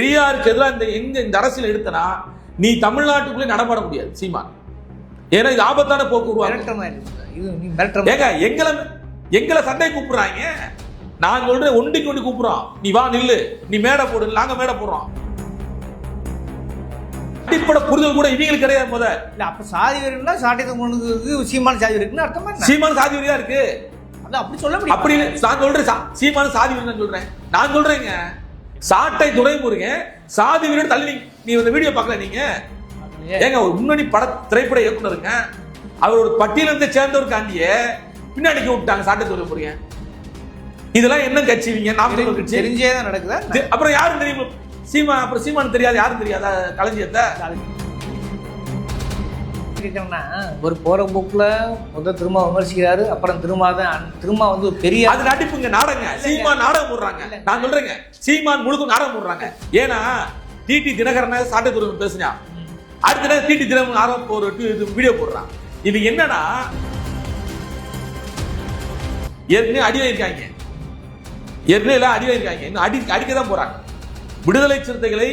பெரியாருக்கு எதிராக இந்த அரசியல் எடுத்தனா நீ தமிழ்நாட்டுக்குள்ளே நடமாட முடியாது சீமான். ஏன்னா இது ஆபத்தான போக்கு உருவாக்கும். எங்களை சண்டை கூப்பிடுறாங்க. நான் சொல்றேன் ஒண்டிக்கு ஒண்டி கூப்பிடுறோம். நீ வா நில்லு, நீ மேடை போடு, நாங்க மேடை போடுறோம். அடிப்படை புரிதல் கூட இவங்களுக்கு கிடையாது. முதல்ல அப்ப சாதி வெறினா சாட்டியத்துக்கு சீமான் சாதி வெறிக்குன்னு அர்த்தமா? சீமான் சாதி வெறியா இருக்கு அப்படி சொல்ல முடியும். அப்படி நான் சொல்றேன் சீமான் சாதி வெறின்னு சொல்றேன். நான் சொல்றேங்க சாட்டை துறைமுருகன் சாதி வெறின்னு தள்ளி. நீ இந்த வீடியோ பார்க்கல நீங்க? ஏங்க ஒரு முன்னணி திரைப்பட இயக்குனருங்க, அவரோட பட்டியலிருந்து சேர்ந்தவருக்காண்டிய பின்னாடி விட்டாங்க சாட்டை துறைமுருகன். இதெல்லாம் என்ன கட்சிவீங்க? நாம் கட்சி தெரிஞ்சேதான் நடக்குதா? அப்புறம் யாரும் தெரியும் சீமா? அப்புறம் சீமான் தெரியாது, யாரும் தெரியாதா களஞ்சியத்தை? ஒரு போற போக்குல திரும்ப விமர்சிக்கிறாரு, அப்புறம் திரும்ப வந்து பெரிய அது நடிப்புங்க, நாடகங்க. சீமான் நாடகம் போடுறாங்க. நான் சொல்றேங்க சீமான் முழுக்க நாடகம் போடுறாங்க. ஏன்னா டிடி தினகரன் சாட்டை துறை பேசுனா அடுத்த டிடி தினகரன் ஆரம்ப ஒரு வீடியோ போடுறான். இது என்னன்னா ஏற்கனவே அடி வாங்கிருக்காங்க, ஏற்கனவே அடி வாங்கிருக்காங்க, இன்னும் அடிக்கதான் போறாங்க. விடுதலை சிறுத்தைகளை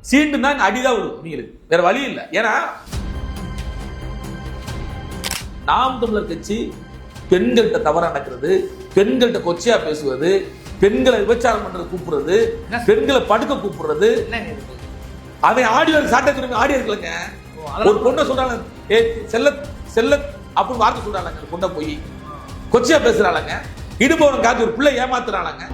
சீண்டுனா அடிதான் விடும் நீங்களுக்கு, வேற வழி இல்லை. ஏன்னா நாம் தமிழர் கட்சி பெண்கள்கிட்ட தவறா நடக்கிறது, பெண்கள்கிட்ட கொச்சையா பேசுவது, பெண்களை விபச்சாரம் பண்றது கூப்பிடுறது, பெண்களை படுக்க கூப்பிடுறது, அவன் ஆடியோ சாட்டை திரும்பி ஆடியோ இருக்கலங்க. ஒரு பொண்ணை சொல்றாங்க செல்ல செல்ல அப்படின்னு வார்த்தை சொல்றாங்க. பொண்ணை போய் கொச்சையா பேசுறாங்க, இடுபவன் காத்து ஒரு பிள்ளை ஏமாத்துறாங்க.